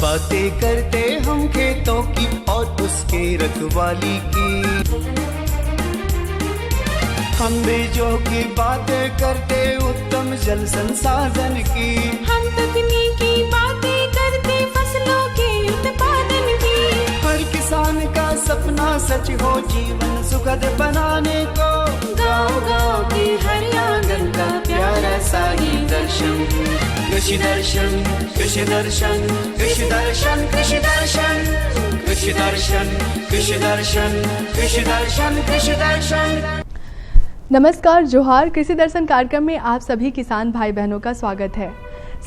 बातें करते हम खेतों की और उसके रखवाली की। हम बीजों की बातें करते उत्तम जल संसाधन की। हम तकनीकी बातें करते फसलों के उत्पादन की। हर किसान का सपना सच हो जीवन सुखद बनाने को। गाँव-गाँव के हर आंगन का प्यारा सा ही दर्शन। कृषि दर्शन, कृषि दर्शन, कृषि दर्शन, कृषि दर्शन, कृषि दर्शन, कृषि दर्शन, कृषि दर्शन, कृषि दर्शन। नमस्कार, जोहार। कृषि दर्शन कार्यक्रम में आप सभी किसान भाई बहनों का स्वागत है।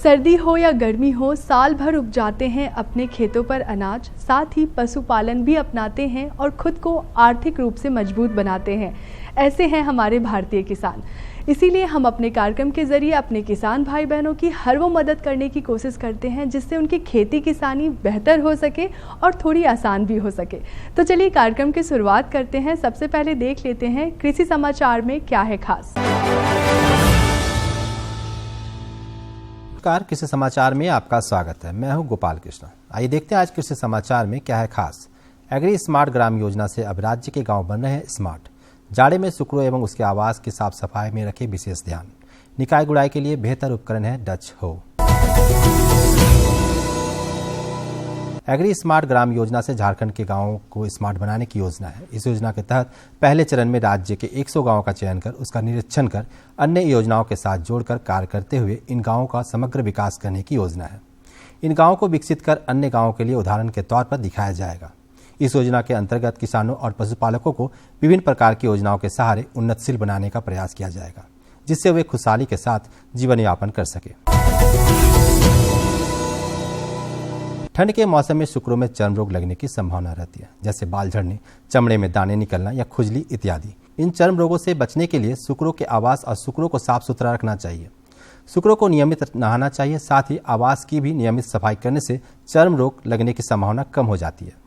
सर्दी हो या गर्मी हो, साल भर उपजाते हैं अपने खेतों पर अनाज, साथ ही पशुपालन भी अपनाते हैं और खुद को आर्थिक रूप से मजबूत बनाते हैं। ऐसे हैं हमारे भारतीय किसान। इसीलिए हम अपने कार्यक्रम के जरिए अपने किसान भाई बहनों की हर वो मदद करने की कोशिश करते हैं जिससे उनकी खेती किसानी बेहतर हो सके और थोड़ी आसान भी हो सके। तो चलिए कार्यक्रम की शुरुआत करते हैं। सबसे पहले देख लेते हैं कृषि समाचार में क्या है खास। नमस्कार, कृषि समाचार में आपका स्वागत है। मैं हूं गोपाल कृष्ण। आइए देखते हैं आज कृषि समाचार में क्या है खास। एग्री स्मार्ट ग्राम योजना से अब राज्य के गांव बन रहे हैं स्मार्ट। जाड़े में सुकरों एवं उसके आवास की साफ सफाई में रखे विशेष ध्यान। निकाय गुड़ाई के लिए बेहतर उपकरण है डच हो। एग्री स्मार्ट ग्राम योजना से झारखंड के गांवों को स्मार्ट बनाने की योजना है। इस योजना के तहत पहले चरण में राज्य के 100 गांवों का चयन कर उसका निरीक्षण कर अन्य योजनाओं के साथ जोड़कर कार्य करते हुए इन गांवों का समग्र विकास करने की योजना है। इन गांवों को विकसित कर अन्य गांवों के लिए उदाहरण के तौर पर दिखाया जाएगा। इस योजना के अंतर्गत किसानों और पशुपालकों को विभिन्न प्रकार की योजनाओं के सहारे उन्नतशील बनाने का प्रयास किया जाएगा, जिससे वे खुशहाली के साथ जीवन यापन कर सके। ठंड के मौसम में सुकरों में चर्म रोग लगने की संभावना रहती है, जैसे बाल झड़ने, चमड़े में दाने निकलना या खुजली इत्यादि। इन चर्म रोगों से बचने के लिए सुकरों के आवास और सुकरों को साफ सुथरा रखना चाहिए। सुकरों को नियमित नहाना चाहिए। साथ ही आवास की भी नियमित सफाई करने से चर्म रोग लगने की संभावना कम हो जाती है।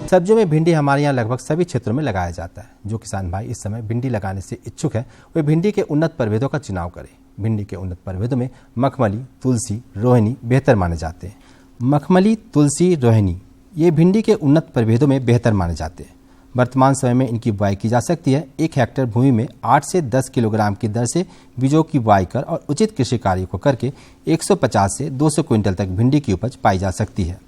सब्जियों में भिंडी हमारे यहाँ लगभग सभी क्षेत्रों में लगाया जाता है। जो किसान भाई इस समय भिंडी लगाने से इच्छुक है वे भिंडी के उन्नत प्रभेदों का चुनाव करें। भिंडी के उन्नत प्रभेदों में मखमली, तुलसी, रोहिणी बेहतर माने जाते हैं। मखमली, तुलसी, रोहिणी ये भिंडी के उन्नत प्रभेदों में बेहतर माने जाते हैं। वर्तमान समय में इनकी बुआई की जा सकती है। 1 हेक्टेयर भूमि में 8 से 10 किलोग्राम की दर से बीजों की बुआई कर और उचित कृषि कार्य को करके 150 से 200 क्विंटल तक भिंडी की उपज पाई जा सकती है।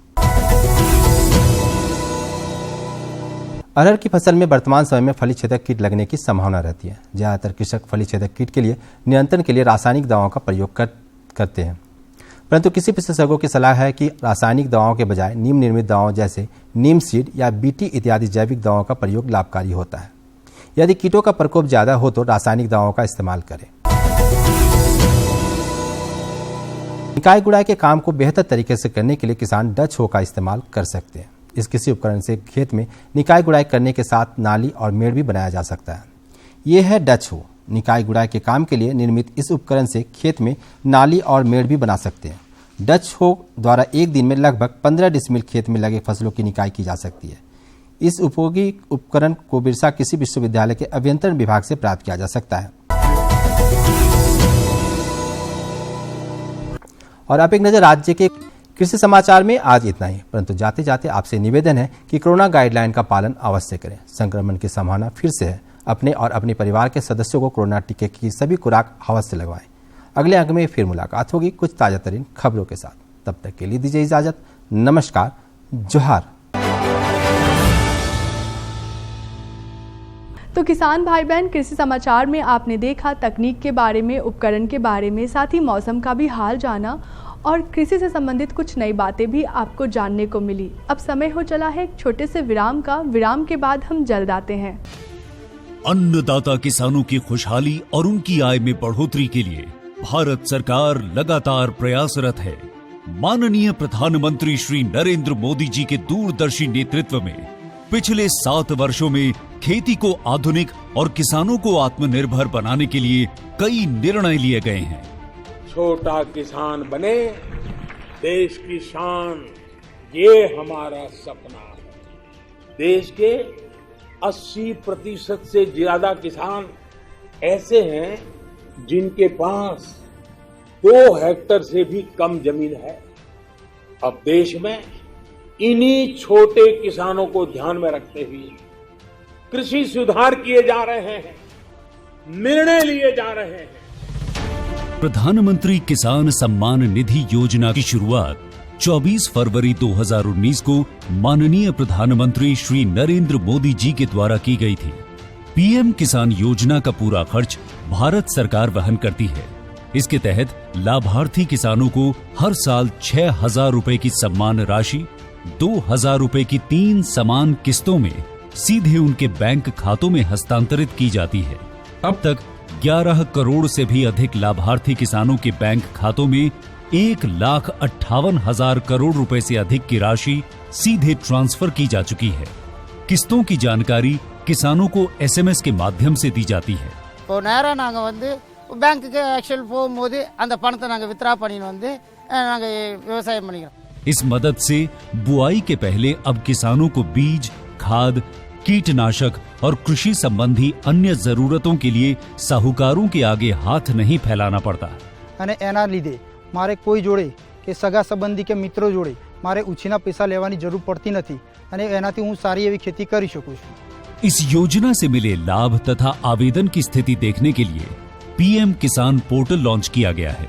अरहर की फसल में वर्तमान समय में फली छेदक कीट लगने की संभावना रहती है। ज्यादातर कृषक फली छेदक कीट के लिए नियंत्रण के लिए रासायनिक दवाओं का प्रयोग करते हैं, परंतु किसी विशेषज्ञों की सलाह है कि रासायनिक दवाओं के बजाय नीम निर्मित दवाओं जैसे नीम सीड या बीटी इत्यादि जैविक दवाओं का प्रयोग लाभकारी होता है। यदि कीटों का प्रकोप ज्यादा हो तो रासायनिक दवाओं का इस्तेमाल करें। निकाय गुड़ाई के काम को बेहतर तरीके से करने के लिए किसान डच हो का इस्तेमाल कर सकते हैं। इस कृषि उपकरण से खेत में निकाय गुड़ाई करने के साथ नाली और मेड़ भी बनाया जा सकता है। ये है डच हो। निकाय गुड़ाई के काम के लिए निर्मित इस उपकरण से खेत में नाली और मेड़ भी बना सकते हैं। डच हो द्वारा एक दिन में लगभग 15 डिसमिल खेत में लगे फसलों की निकाई की जा सकती है। इस उपयोगी उपकरण को बिरसा कृषि विश्वविद्यालय के अभियंत्रण विभाग से प्राप्त किया जा सकता है। और अब एक नजर राज्य के कृषि समाचार में आज इतना ही, परंतु जाते जाते आपसे निवेदन है कि कोरोना गाइडलाइन का पालन अवश्य करें। संक्रमण की संभावना फिर से है। अपने और अपने परिवार के सदस्यों को कोरोना टीके की सभी खुराक अवश्य लगवाएं। अगले अंक में फिर मुलाकात होगी कुछ ताजा तरीन खबरों के साथ। तब तक के लिए दीजिए इजाजत। नमस्कार, जोहार। तो किसान भाई बहन, कृषि समाचार में आपने देखा तकनीक के बारे में, उपकरण के बारे में, साथ ही मौसम का भी हाल जाना और कृषि से संबंधित कुछ नई बातें भी आपको जानने को मिली। अब समय हो चला है एक छोटे से विराम का। विराम के बाद हम जल्द आते हैं। अन्नदाता किसानों की खुशहाली और उनकी आय में बढ़ोतरी के लिए भारत सरकार लगातार प्रयासरत है। माननीय प्रधानमंत्री श्री नरेंद्र मोदी जी के दूरदर्शी नेतृत्व में पिछले 7 वर्षों में खेती को आधुनिक और किसानों को आत्मनिर्भर बनाने के लिए कई निर्णय लिए गए हैं। छोटा किसान बने देश की शान, ये हमारा सपना है। देश के 80% से ज्यादा किसान ऐसे हैं जिनके पास 2 हेक्टेयर से भी कम जमीन है। अब देश में इन्हीं छोटे किसानों को ध्यान में रखते हुए कृषि सुधार किए जा रहे हैं, निर्णय लिए जा रहे हैं। प्रधानमंत्री किसान सम्मान निधि योजना की शुरुआत 24 फरवरी 2019 को माननीय प्रधानमंत्री श्री नरेंद्र मोदी जी के द्वारा की गई थी। पीएम किसान योजना का पूरा खर्च भारत सरकार वहन करती है। इसके तहत लाभार्थी किसानों को हर साल 6,000 रुपए की सम्मान राशि 2,000 रुपए की 3 समान किस्तों में सीधे उनके बैंक खातों में हस्तांतरित की जाती है। अब तक 11 करोड़ से भी अधिक लाभार्थी किसानों के बैंक खातों में 1,58,000 करोड़ रुपए से अधिक की राशि सीधे ट्रांसफर की जा चुकी है। किस्तों की जानकारी किसानों को एसएमएस के माध्यम से दी जाती है। இப்போ நேரா நாங்க வந்து பேங்க்குக்கு ஆக்சுவல் போகும்போது அந்த பணத்தை நாங்க வித்ரா பண்ணிட்டு வந்து நாங்க விவசாயம் பண்ணிக்கிறோம்। इस मदद से बुआई के पहले अब किसानों को बीज, खाद, कीटनाशक और कृषि संबंधी अन्य जरूरतों के लिए साहूकारों के आगे हाथ नहीं फैलाना पड़ता। અને એના લીધે મારે કોઈ જોડે કે સગા સંબંધી કે મિત્રો જોડે મારે ઉછીના પૈસા લેવાની જરૂર પડતી નથી અને એનાથી હું સારી એવી खेती કરી શકું છું। इस योजना से मिले लाभ तथा आवेदन की स्थिति देखने के लिए पीएम किसान पोर्टल लॉन्च किया गया है।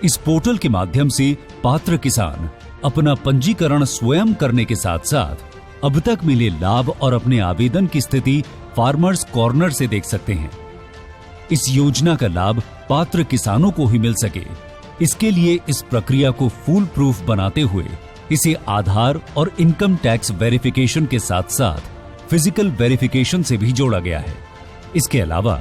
इस पोर्टल के माध्यम से पात्र किसान अपना पंजीकरण स्वयं करने के साथ साथ अब तक मिले लाभ और अपने आवेदन की स्थिति फार्मर्स कॉर्नर से देख सकते हैं। इस योजना का लाभ पात्र किसानों को ही मिल सके, इसके लिए इस प्रक्रिया को फूल प्रूफ बनाते हुए इसे आधार और इनकम टैक्स वेरिफिकेशन के साथ साथ फिजिकल वेरिफिकेशन से भी जोड़ा गया है। इसके अलावा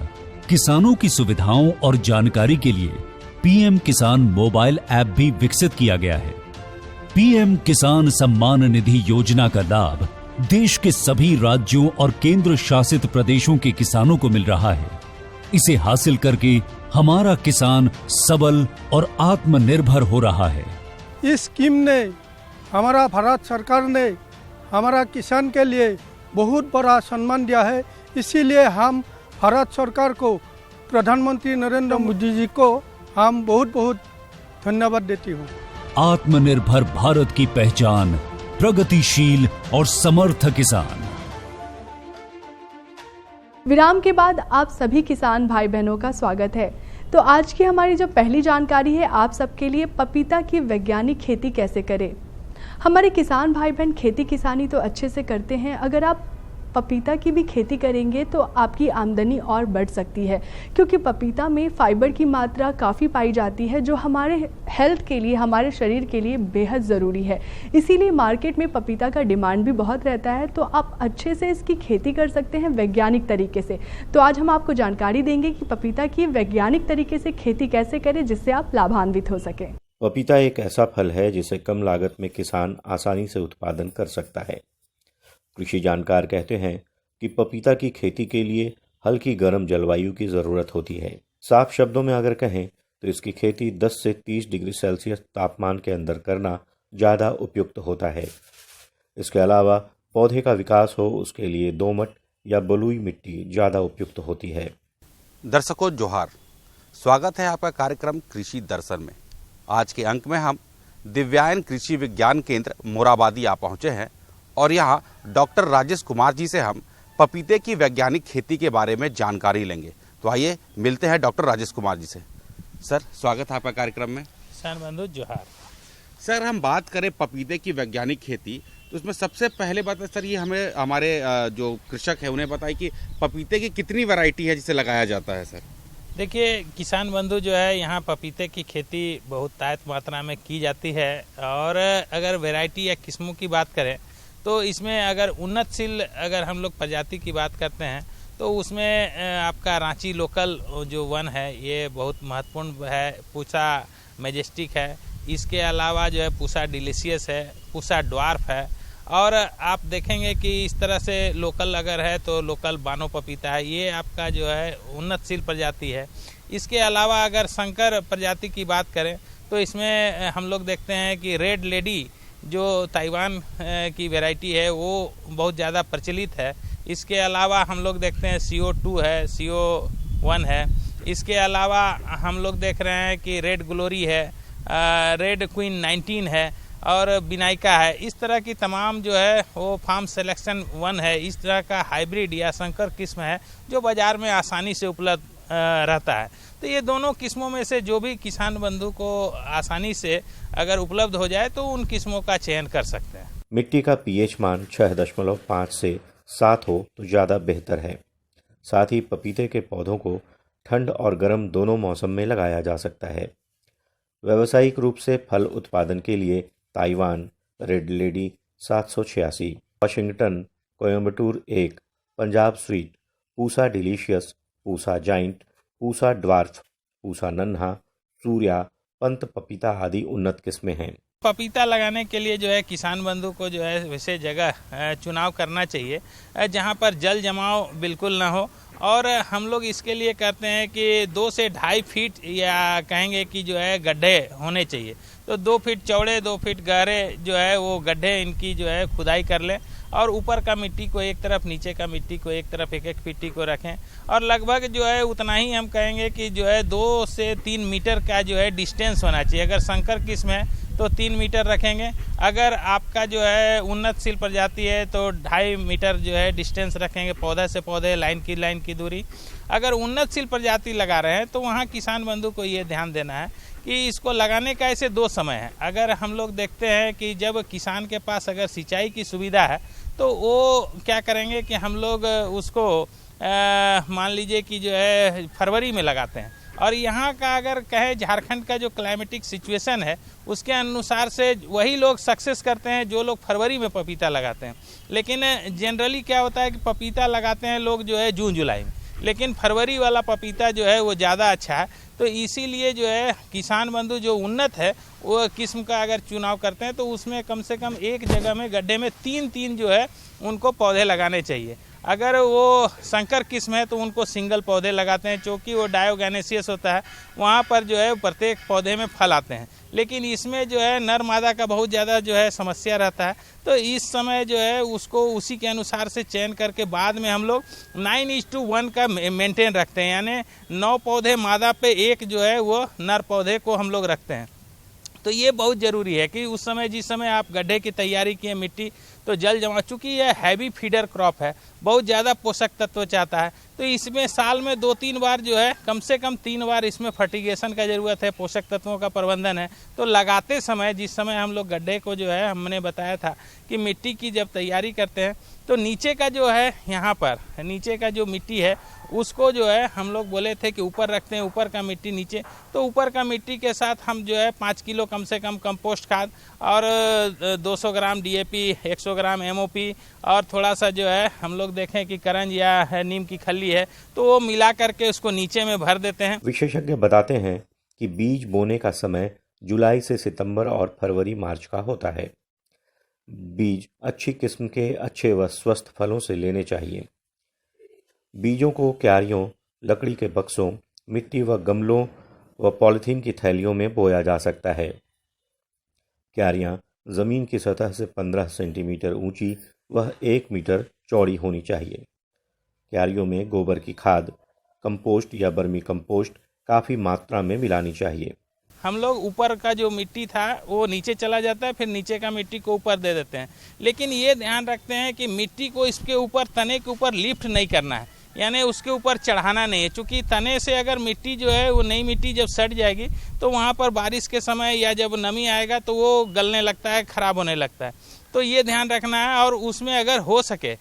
किसानों की सुविधाओं और जानकारी के लिए पीएम किसान मोबाइल ऐप भी विकसित किया गया है। पीएम किसान सम्मान निधि योजना का लाभ देश के सभी राज्यों और केंद्र शासित प्रदेशों के किसानों को मिल रहा है। इसे हासिल करके हमारा किसान सबल और आत्मनिर्भर हो रहा है। इस स्कीम ने हमारा भारत सरकार ने हमारा किसान के लिए बहुत बड़ा सम्मान दिया है। इसीलिए हम भारत सरकार को, प्रधानमंत्री नरेंद्र मोदी जी को हम बहुत बहुत धन्यवाद देती हूँ। आत्मनिर्भर भारत की पहचान प्रगतिशील और समर्थ किसान। विराम के बाद आप सभी किसान भाई बहनों का स्वागत है। तो आज की हमारी जो पहली जानकारी है आप सबके लिए, पपीता की वैज्ञानिक खेती कैसे करें। हमारे किसान भाई बहन खेती किसानी तो अच्छे से करते हैं, अगर आप पपीता की भी खेती करेंगे तो आपकी आमदनी और बढ़ सकती है, क्योंकि पपीता में फाइबर की मात्रा काफ़ी पाई जाती है जो हमारे हेल्थ के लिए, हमारे शरीर के लिए बेहद ज़रूरी है। इसीलिए मार्केट में पपीता का डिमांड भी बहुत रहता है, तो आप अच्छे से इसकी खेती कर सकते हैं वैज्ञानिक तरीके से। तो आज हम आपको जानकारी देंगे कि पपीता की वैज्ञानिक तरीके से खेती कैसे करें जिससे आप लाभान्वित हो सकें। पपीता एक ऐसा फल है जिसे कम लागत में किसान आसानी से उत्पादन कर सकता है। कृषि जानकार कहते हैं कि पपीता की खेती के लिए हल्की गर्म जलवायु की ज़रूरत होती है। साफ शब्दों में अगर कहें तो इसकी खेती 10 से 30 डिग्री सेल्सियस तापमान के अंदर करना ज़्यादा उपयुक्त होता है। इसके अलावा पौधे का विकास हो उसके लिए दोमट या बलुई मिट्टी ज़्यादा उपयुक्त होती है। दर्शकों जोहार, स्वागत है आपका कार्यक्रम कृषि दर्शन में। आज के अंक में हम दिव्यायन कृषि विज्ञान केंद्र मोराबादी आ पहुंचे हैं और यहाँ डॉक्टर राजेश कुमार जी से हम पपीते की वैज्ञानिक खेती के बारे में जानकारी लेंगे। तो आइए मिलते हैं डॉक्टर राजेश कुमार जी से। सर, स्वागत है आपका कार्यक्रम में। किसान बंधु जोहार। सर, हम बात करें पपीते की वैज्ञानिक खेती तो उसमें सबसे पहले बात है सर, ये हमें हमारे जो कृषक है उन्हें बताइए कि पपीते की कितनी वैरायटी है जिसे लगाया जाता है। सर देखिए, किसान बंधु जो है यहाँ पपीते की खेती बहुत तायत मात्रा में की जाती है, और अगर वैरायटी या किस्मों की बात करें तो इसमें अगर उन्नतशील अगर हम लोग प्रजाति की बात करते हैं तो उसमें आपका रांची लोकल जो वन है ये बहुत महत्वपूर्ण है। पूसा मैजेस्टिक है, इसके अलावा जो है पूसा डिलीशियस है, पूसा ड्वार्फ है, और आप देखेंगे कि इस तरह से लोकल अगर है तो लोकल बानो पपीता है, ये आपका जो है उन्नतशील प्रजाति है। इसके अलावा अगर संकर प्रजाति की बात करें तो इसमें हम लोग देखते हैं कि रेड लेडी जो ताइवान की वैरायटी है वो बहुत ज़्यादा प्रचलित है। इसके अलावा हम लोग देखते हैं CO2 है, CO1 है, इसके अलावा हम लोग देख रहे हैं कि रेड ग्लोरी है, रेड क्वीन 19 है और बिनाइका है। इस तरह की तमाम जो है वो फार्म सिलेक्शन 1 है। इस तरह का हाइब्रिड या संकर किस्म है जो बाजार में आसानी से उपलब्ध रहता है। तो ये दोनों किस्मों में से जो भी किसान बंधु को आसानी से अगर उपलब्ध हो जाए तो उन किस्मों का चयन कर सकते हैं। मिट्टी का पीएच मान 6.5 से 7 हो तो ज़्यादा बेहतर है। साथ ही पपीते के पौधों को ठंड और गर्म दोनों मौसम में लगाया जा सकता है। व्यावसायिक रूप से फल उत्पादन के लिए Taiwan, red lady 786, Washington, Coimbatore 1, Punjab sweet, Pusa delicious, Pusa giant, Pusa dwarf, Pusa नन्हा, सूर्या, पंत पपीता आदि उन्नत किस्में हैं। पपीता लगाने के लिए जो है किसान बंधु को जो है वैसे जगह चुनाव करना चाहिए जहां पर जल जमाव बिल्कुल ना हो। और हम लोग इसके लिए करते हैं कि 2 से 2.5 फीट या कहेंगे कि जो है गड्ढे होने चाहिए। तो 2 फीट चौड़े 2 फीट गहरे जो है वो गड्ढे इनकी जो है खुदाई कर लें और ऊपर का मिट्टी को एक तरफ, नीचे का मिट्टी को एक तरफ, एक मिट्टी को रखें। और लगभग जो है उतना ही हम कहेंगे कि जो है 2 से 3 मीटर का जो है डिस्टेंस होना चाहिए। अगर संकर किस्म है तो 3 मीटर रखेंगे। अगर आपका जो है उन्नतशील प्रजाति है तो 2.5 मीटर जो है डिस्टेंस रखेंगे, पौधा से पौधे, लाइन की दूरी। अगर उन्नतशील प्रजाति लगा रहे हैं तो वहाँ किसान बंधु को ये ध्यान देना है कि इसको लगाने का ऐसे 2 समय है। अगर हम लोग देखते हैं कि जब किसान के पास अगर सिंचाई की सुविधा है तो वो क्या करेंगे कि हम लोग उसको मान लीजिए कि जो है फरवरी में लगाते हैं। और यहाँ का अगर कहे झारखंड का जो क्लाइमेटिक सिचुएशन है उसके अनुसार से वही लोग सक्सेस करते हैं जो लोग फरवरी में पपीता लगाते हैं। लेकिन जनरली क्या होता है कि पपीता लगाते हैं लोग जो है जून जुलाई में, लेकिन फरवरी वाला पपीता जो है वो ज़्यादा अच्छा है। तो इसीलिए जो है किसान बंधु जो उन्नत है वो किस्म का अगर चुनाव करते हैं तो उसमें कम से कम एक जगह में गड्ढे में 3-3 जो है उनको पौधे लगाने चाहिए। अगर वो संकर किस्म है तो उनको सिंगल पौधे लगाते हैं, क्योंकि वो डायोगैनेसियस होता है, वहाँ पर जो है प्रत्येक पौधे में फल आते हैं। लेकिन इसमें जो है नर मादा का बहुत ज़्यादा जो है समस्या रहता है। तो इस समय जो है उसको उसी के अनुसार से चयन करके बाद में हम लोग 9:1 का मेंटेन रखते हैं, यानी 9 पौधे मादा पे 1 जो है वो नर पौधे को हम लोग रखते हैं। तो ये बहुत ज़रूरी है कि उस समय जिस समय आप गड्ढे की तैयारी किए मिट्टी तो जल जमा, चूँकि यह हैवी फीडर क्रॉप है, बहुत ज़्यादा पोषक तत्व चाहता है। तो इसमें साल में 2-3 बार जो है कम से कम 3 बार इसमें फर्टिगेशन का ज़रूरत है, पोषक तत्वों का प्रबंधन है। तो लगाते समय जिस समय हम लोग गड्ढे को जो है हमने बताया था कि मिट्टी की जब तैयारी करते हैं तो नीचे का जो है यहाँ पर नीचे का जो मिट्टी है उसको जो है हम लोग बोले थे कि ऊपर रखते हैं, ऊपर का मिट्टी नीचे। तो ऊपर का मिट्टी के साथ हम जो है 5 किलो कम से कम कंपोस्ट खाद और 200 ग्राम DAP, 100 ग्राम MOP और थोड़ा सा जो है हम लोग देखें कि करंज या नीम की खल्ली है तो वो मिला करके उसको नीचे में भर देते हैं। विशेषज्ञ बताते हैं कि बीज बोने का समय जुलाई से सितंबर और फरवरी मार्च का होता है। बीज अच्छी किस्म के अच्छे व स्वस्थ फलों से लेने चाहिए। बीजों को क्यारियों, लकड़ी के बक्सों, मिट्टी व गमलों व पॉलीथीन की थैलियों में बोया जा सकता है। क्यारियां ज़मीन की सतह से 15 सेंटीमीटर ऊंची व 1 मीटर चौड़ी होनी चाहिए। क्यारियों में गोबर की खाद, कंपोस्ट या बर्मी कंपोस्ट काफ़ी मात्रा में मिलानी चाहिए। हम लोग ऊपर का जो मिट्टी था वो नीचे चला जाता है, फिर नीचे का मिट्टी को ऊपर दे देते हैं। लेकिन ये ध्यान रखते हैं कि मिट्टी को इसके ऊपर, तने के ऊपर लिफ्ट नहीं करना है, यानी उसके ऊपर चढ़ाना नहीं है। चूँकि तने से अगर मिट्टी जो है वो नई मिट्टी जब सट जाएगी तो वहाँ पर बारिश के समय या जब नमी आएगा तो वो गलने लगता है, ख़राब होने लगता है। तो ये ध्यान रखना है। और उसमें अगर हो सके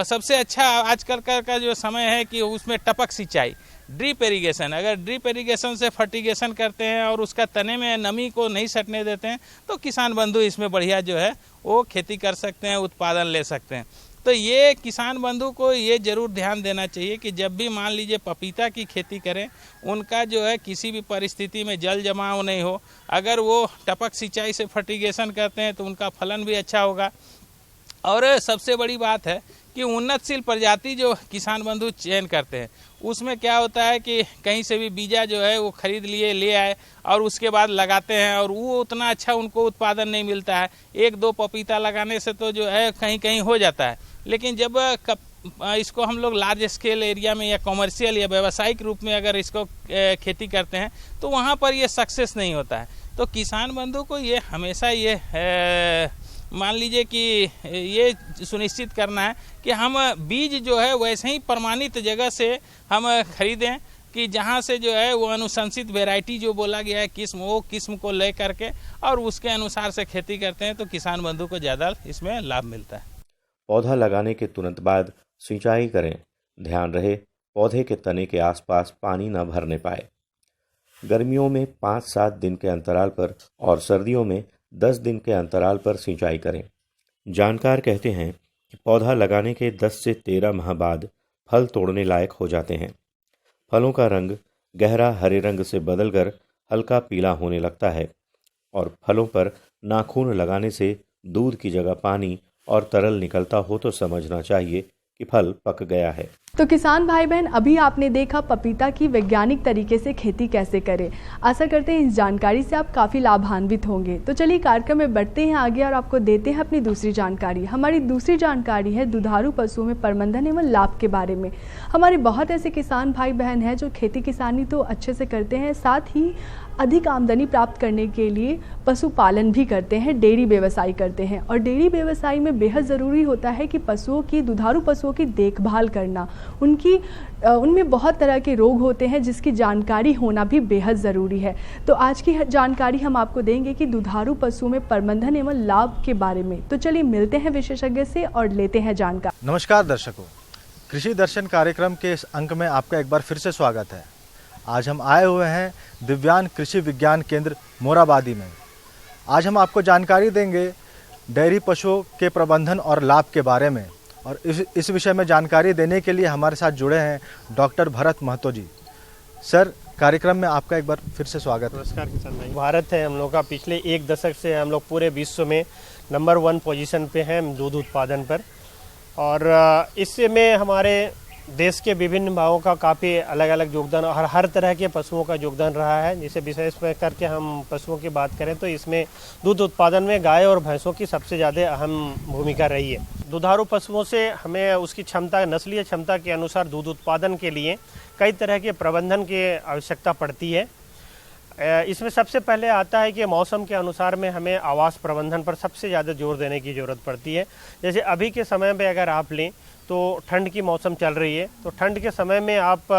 सबसे अच्छा आजकल का जो समय है कि उसमें टपक सिंचाई, ड्रिप इरिगेशन, अगर ड्रिप इरिगेशन से फर्टिगेशन करते हैं और उसका तने में नमी को नहीं सटने देते हैं तो किसान बंधु इसमें बढ़िया जो है वो खेती कर सकते हैं, उत्पादन ले सकते हैं। तो ये किसान बंधु को ये जरूर ध्यान देना चाहिए कि जब भी मान लीजिए पपीता की खेती करें, उनका जो है किसी भी परिस्थिति में जल जमाव नहीं हो। अगर वो टपक सिंचाई से फर्टिगेशन करते हैं तो उनका फलन भी अच्छा होगा। और सबसे बड़ी बात है कि उन्नतशील प्रजाति जो किसान बंधु चयन करते हैं उसमें क्या होता है कि कहीं से भी बीजा जो है वो खरीद लिए, ले आए और उसके बाद लगाते हैं और वो उतना अच्छा उनको उत्पादन नहीं मिलता है। 1-2 पपीता लगाने से तो जो है कहीं कहीं हो जाता है, लेकिन जब इसको हम लोग लार्ज स्केल एरिया में या कॉमर्शियल या व्यावसायिक रूप में अगर इसको खेती करते हैं तो वहाँ पर ये सक्सेस नहीं होता है। तो किसान बंधु को ये हमेशा ये मान लीजिए कि ये सुनिश्चित करना है कि हम बीज जो है वैसे ही प्रमाणित जगह से हम खरीदें कि जहाँ से जो है वो अनुशंसित वैरायटी जो बोला गया है किस्म, वो किस्म को ले करके और उसके अनुसार से खेती करते हैं तो किसान बंधु को ज़्यादा इसमें लाभ मिलता है। पौधा लगाने के तुरंत बाद सिंचाई करें। ध्यान रहे पौधे के तने के आसपास पानी न भरने पाए। गर्मियों में 5-7 दिन के अंतराल पर और सर्दियों में 10 दिन के अंतराल पर सिंचाई करें। जानकार कहते हैं कि पौधा लगाने के 10 से 13 माह बाद फल तोड़ने लायक हो जाते हैं। फलों का रंग गहरा हरे रंग से बदलकर हल्का पीला होने लगता है और फलों पर नाखून लगाने से दूध की जगह पानी और तरल निकलता हो तो समझना चाहिए कि फल पक गया है। तो किसान भाई बहन, अभी आपने देखा पपीता की वैज्ञानिक तरीके से खेती कैसे करें। आशा करते हैं इस जानकारी से आप काफ़ी लाभान्वित होंगे। तो चलिए कार्यक्रम में बढ़ते हैं आगे और आपको देते हैं अपनी दूसरी जानकारी। हमारी दूसरी जानकारी है दुधारू पशुओं में प्रबंधन एवं लाभ के बारे में। हमारे बहुत ऐसे किसान भाई बहन हैं जो खेती किसानी तो अच्छे से करते हैं, साथ ही अधिक आमदनी प्राप्त करने के लिए पशुपालन भी करते हैं, डेयरी व्यवसाय करते हैं। और डेयरी व्यवसाय में बेहद ज़रूरी होता है कि पशुओं की, दुधारू पशुओं की देखभाल करना। उनमें बहुत तरह के रोग होते हैं जिसकी जानकारी होना भी बेहद ज़रूरी है। तो आज की जानकारी हम आपको देंगे कि दुधारू पशुओं में प्रबंधन एवं लाभ के बारे में। तो चलिए मिलते हैं विशेषज्ञ से और लेते हैं जानकारी। नमस्कार दर्शकों, कृषि दर्शन कार्यक्रम के इस अंक में आपका एक बार फिर से स्वागत है। आज हम आए हुए हैं दिव्यांग कृषि विज्ञान केंद्र मोराबादी में। आज हम आपको जानकारी देंगे डेयरी पशुओं के प्रबंधन और लाभ के बारे में। और इस विषय में जानकारी देने के लिए हमारे साथ जुड़े हैं डॉक्टर भरत महतो जी। सर, कार्यक्रम में आपका एक बार फिर से स्वागत है। नमस्कार किसान भाई। भारत है हम लोग का, पिछले 1 दशक से हम लोग पूरे विश्व में नंबर 1 पोजीशन पे हैं दूध उत्पादन पर। और इसमें हमारे देश के विभिन्न भागों का काफ़ी अलग अलग योगदान और हर तरह के पशुओं का योगदान रहा है। जिसे विशेष में करके हम पशुओं की बात करें तो इसमें दूध उत्पादन में गाय और भैंसों की सबसे ज़्यादा अहम भूमिका रही है। दुधारू पशुओं से हमें उसकी क्षमता, नस्लीय क्षमता के अनुसार दूध उत्पादन के लिए कई तरह के प्रबंधन की आवश्यकता पड़ती है। इसमें सबसे पहले आता है कि मौसम के अनुसार में हमें आवास प्रबंधन पर सबसे ज़्यादा जोर देने की ज़रूरत पड़ती है। जैसे अभी के समय में अगर आप लें तो ठंड की मौसम चल रही है, तो ठंड के समय में आप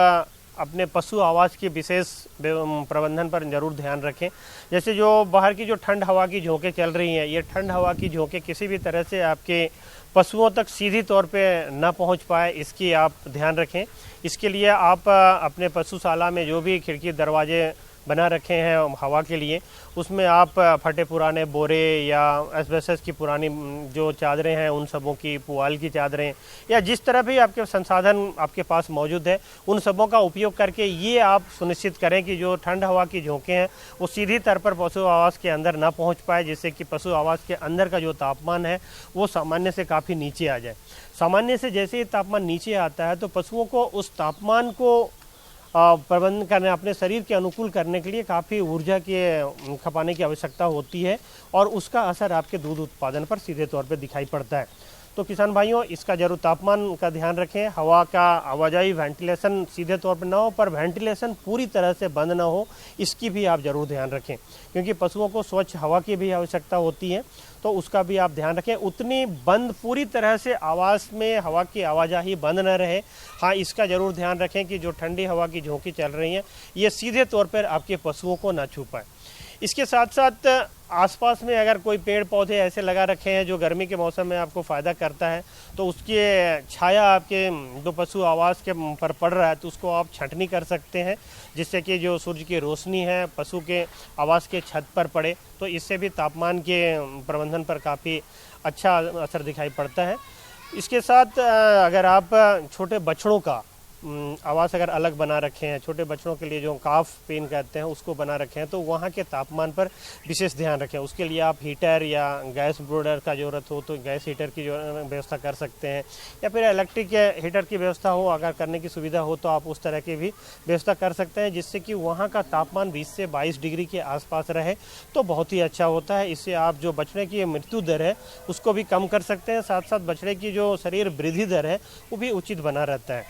अपने पशु आवास की विशेष प्रबंधन पर ज़रूर ध्यान रखें। जैसे जो बाहर की जो ठंड हवा की झोंकें चल रही हैं, ये ठंड हवा की झोंकें किसी भी तरह से आपके पशुओं तक सीधी तौर पे ना पहुंच पाए, इसकी आप ध्यान रखें। इसके लिए आप अपने पशुशाला में जो भी खिड़की दरवाजे बना रखे हैं हवा के लिए, उसमें आप फटे पुराने बोरे या एस्बेस्टस की पुरानी जो चादरें हैं उन सबों की, पुआल की चादरें या जिस तरह भी आपके संसाधन आपके पास मौजूद है उन सबों का उपयोग करके ये आप सुनिश्चित करें कि जो ठंड हवा की झोंकें हैं वो सीधी तौर पर पशु आवास के अंदर ना पहुंच पाए, जिससे कि पशु आवास के अंदर का जो तापमान है वो सामान्य से काफ़ी नीचे आ जाए। सामान्य से जैसे ही तापमान नीचे आता है तो पशुओं को उस तापमान को प्रबंधन करने, अपने शरीर के अनुकूल करने के लिए काफ़ी ऊर्जा के खपाने की आवश्यकता होती है और उसका असर आपके दूध उत्पादन पर सीधे तौर पर दिखाई पड़ता है। तो किसान भाइयों, इसका जरूर तापमान का ध्यान रखें। हवा का आवाजाही, वेंटिलेशन सीधे तौर पर ना हो, पर वेंटिलेशन पूरी तरह से बंद ना हो, इसकी भी आप जरूर ध्यान रखें, क्योंकि पशुओं को स्वच्छ हवा की भी आवश्यकता होती है, तो उसका भी आप ध्यान रखें। उतनी बंद पूरी तरह से आवास में हवा की आवाजाही बंद न रहे। हाँ, इसका जरूर ध्यान रखें कि जो ठंडी हवा की झोंकी चल रही हैं ये सीधे तौर पर आपके पशुओं को ना छू पाए। इसके साथ साथ आसपास में अगर कोई पेड़ पौधे ऐसे लगा रखे हैं जो गर्मी के मौसम में आपको फ़ायदा करता है, तो उसकी छाया आपके जो पशु आवास के पर पड़ रहा है तो उसको आप छंटनी कर सकते हैं, जिससे कि जो सूर्य की रोशनी है पशु के आवास के छत पर पड़े, तो इससे भी तापमान के प्रबंधन पर काफ़ी अच्छा असर दिखाई पड़ता है। इसके साथ अगर आप छोटे बछड़ों का आवास अगर अलग बना रखे हैं, छोटे बच्चों के लिए जो काफ पेन कहते हैं उसको बना रखे हैं, तो वहाँ के तापमान पर विशेष ध्यान रखें। उसके लिए आप हीटर या गैस ब्रोडर का ज़रूरत हो तो गैस हीटर की जो व्यवस्था कर सकते हैं, या फिर इलेक्ट्रिक हीटर की व्यवस्था हो अगर करने की सुविधा हो तो आप उस तरह की भी व्यवस्था कर सकते हैं, जिससे कि वहाँ का तापमान 20 से 22 डिग्री के आसपास रहे तो बहुत ही अच्छा होता है। इससे आप जो बछड़े की मृत्यु दर है उसको भी कम कर सकते हैं, साथ साथ बछड़े की जो शरीर वृद्धि दर है वो भी उचित बना रहता है।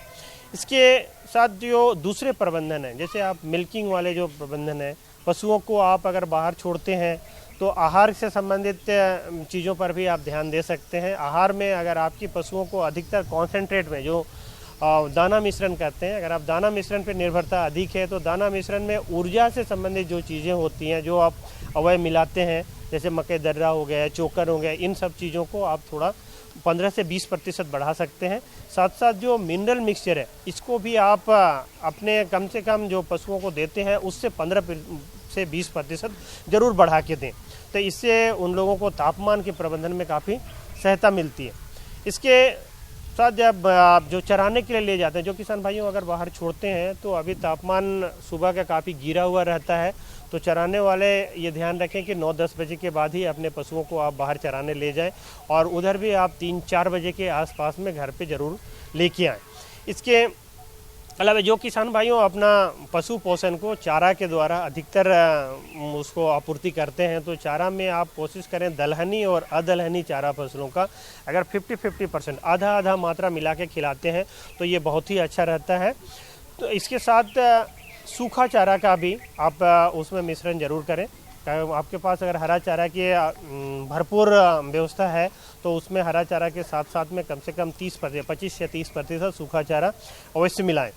इसके साथ जो दूसरे प्रबंधन है, जैसे आप मिल्किंग वाले जो प्रबंधन है, पशुओं को आप अगर बाहर छोड़ते हैं तो आहार से संबंधित चीज़ों पर भी आप ध्यान दे सकते हैं। आहार में अगर आपकी पशुओं को अधिकतर कॉन्सेंट्रेट में जो दाना मिश्रण करते हैं, अगर आप दाना मिश्रण पर निर्भरता अधिक है तो दाना मिश्रण में ऊर्जा से संबंधित जो चीज़ें होती हैं, जो आप अवयव मिलाते हैं, जैसे मकई दर्रा हो गया, चोकर हो गया, इन सब चीज़ों को आप थोड़ा 15 से 20% बढ़ा सकते हैं। साथ साथ जो मिनरल मिक्सचर है इसको भी आप अपने कम से कम जो पशुओं को देते हैं उससे 15 से 20% ज़रूर बढ़ा के दें, तो इससे उन लोगों को तापमान के प्रबंधन में काफ़ी सहायता मिलती है। इसके साथ जब आप जो चराने के लिए ले जाते हैं, जो किसान भाइयों अगर बाहर छोड़ते हैं तो अभी तापमान सुबह का काफ़ी गिरा हुआ रहता है, तो चराने वाले ये ध्यान रखें कि 9-10 बजे के बाद ही अपने पशुओं को आप बाहर चराने ले जाएं, और उधर भी आप 3-4 बजे के आसपास में घर पे ज़रूर लेके आएँ। इसके अलावा जो किसान भाइयों अपना पशु पोषण को चारा के द्वारा अधिकतर उसको आपूर्ति करते हैं, तो चारा में आप कोशिश करें दलहनी और अदलहनी चारा फसलों का अगर 50-50% आधा आधा मात्रा मिला के खिलाते हैं तो ये बहुत ही अच्छा रहता है। तो इसके साथ सूखा चारा का भी आप उसमें मिश्रण जरूर करें। आपके पास अगर हरा चारा की भरपूर व्यवस्था है तो उसमें हरा चारा के साथ साथ में कम से कम 25 से 30% सूखा चारा अवश्य मिलाएं।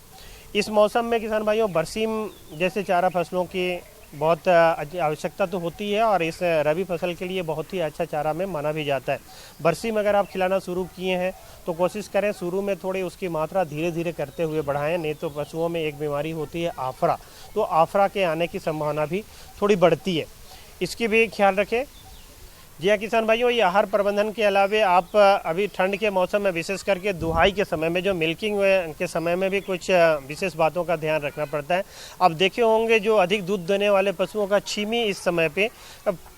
इस मौसम में किसान भाइयों बरसीम जैसे चारा फसलों की बहुत आवश्यकता तो होती है, और इस रबी फसल के लिए बहुत ही अच्छा चारा में माना भी जाता है। बरसीम अगर आप खिलाना शुरू किए हैं तो कोशिश करें शुरू में थोड़ी उसकी मात्रा धीरे धीरे करते हुए बढ़ाएं, नहीं तो पशुओं में एक बीमारी होती है आफरा, तो आफरा के आने की संभावना भी थोड़ी बढ़ती है, इसकी भी ख्याल रखें। जी हाँ किसान भाइयों, ये आहार प्रबंधन के अलावे आप अभी ठंड के मौसम में विशेष करके दुहाई के समय में जो मिल्किंग के समय में भी कुछ विशेष बातों का ध्यान रखना पड़ता है। आप देखे होंगे जो अधिक दूध देने वाले पशुओं का छीमी इस समय पे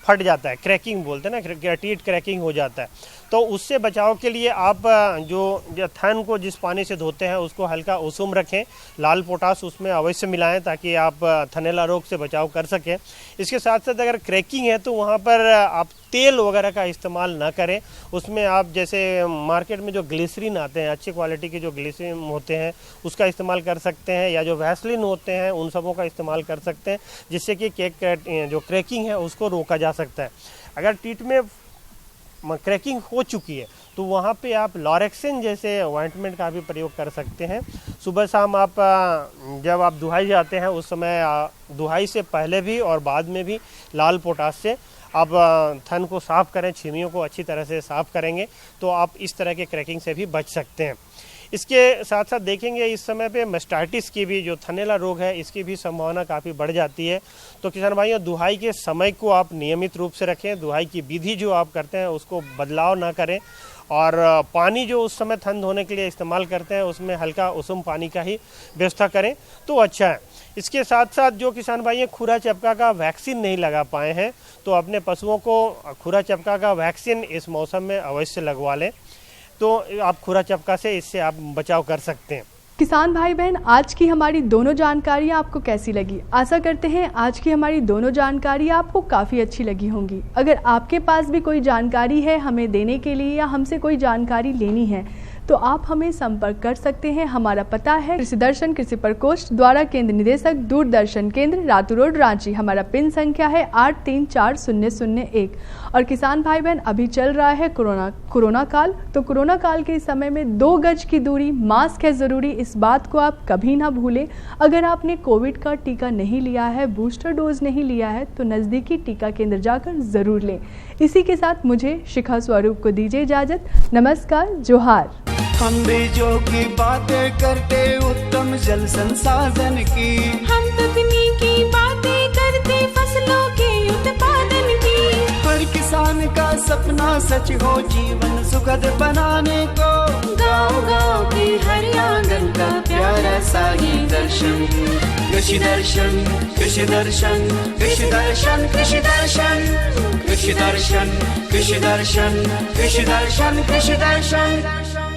फट जाता है, क्रैकिंग बोलते हैं ना, टीथ क्रैकिंग हो जाता है, तो उससे बचाव के लिए आप जो थन को जिस पानी से धोते हैं उसको हल्का उषुम रखें, लाल पोटास उसमें अवश्य मिलाएं ताकि आप थनैला रोग से बचाव कर सकें। इसके साथ साथ अगर क्रैकिंग है तो वहाँ पर आप तेल वगैरह का इस्तेमाल ना करें, उसमें आप जैसे मार्केट में जो ग्लिसरीन आते हैं, अच्छी क्वालिटी के जो ग्लिसरीन होते हैं उसका इस्तेमाल कर सकते हैं, या जो वैसलीन होते हैं उन सबों का इस्तेमाल कर सकते हैं, जिससे कि जो क्रैकिंग है उसको रोका जा सकता है। अगर टीथ में क्रैकिंग हो चुकी है तो वहाँ पे आप लॉरेक्सिन जैसे ऑइंटमेंट का भी प्रयोग कर सकते हैं। सुबह शाम आप जब आप दुहाई जाते हैं उस समय दुहाई से पहले भी और बाद में भी लाल पोटास से आप थन को साफ़ करें, छीमियों को अच्छी तरह से साफ़ करेंगे तो आप इस तरह के क्रैकिंग से भी बच सकते हैं। इसके साथ साथ देखेंगे इस समय पे मास्टाइटिस की भी जो थनैला रोग है इसकी भी संभावना काफ़ी बढ़ जाती है। तो किसान भाइयों दुहाई के समय को आप नियमित रूप से रखें, दुहाई की विधि जो आप करते हैं उसको बदलाव ना करें, और पानी जो उस समय थन धोने के लिए इस्तेमाल करते हैं उसमें हल्का उषुम पानी का ही व्यवस्था करें तो अच्छा है। इसके साथ साथ जो किसान भाई खुरा चपका का वैक्सीन नहीं लगा पाए हैं तो अपने पशुओं को खुरा चपका का वैक्सीन इस मौसम में अवश्य लगवा लें, तो आप खुरा चपका से इससे आप बचाव कर सकते हैं। किसान भाई बहन, आज की हमारी दोनों जानकारियाँ आपको कैसी लगी? आशा करते हैं आज की हमारी दोनों जानकारियाँ आपको काफ़ी अच्छी लगी होंगी। अगर आपके पास भी कोई जानकारी है हमें देने के लिए या हमसे कोई जानकारी लेनी है तो आप हमें संपर्क कर सकते हैं। हमारा पता है कृषि दर्शन कृषि प्रकोष्ठ द्वारा केंद्र निदेशक दूरदर्शन केंद्र रातू रोड रांची। हमारा पिन संख्या है 834001। और किसान भाई बहन, अभी चल रहा है कोरोना काल, तो कोरोना काल के इस समय में 2 गज की दूरी, मास्क है ज़रूरी, इस बात को आप कभी ना भूलें। अगर आपने कोविड का टीका नहीं लिया है, बूस्टर डोज नहीं लिया है तो नज़दीकी टीका केंद्र जाकर ज़रूर लें। इसी के साथ मुझे शिखा स्वरूप को दीजिए इजाज़त। नमस्कार, जोहार। हम बीजों की बातें करते उत्तम जल संसाधन की, हम तकनीकी बातें करते फसलों के उत्पादन की। हर किसान किसान का सपना सच हो, जीवन सुखद बनाने को। गांव गांव के हर आंगन का प्यारा सा ये दर्शन। कृषि दर्शन, कृषि दर्शन, कृषि दर्शन, कृषि दर्शन, कृषि दर्शन, कृषि दर्शन, कृषि दर्शन, कृषि दर्शन।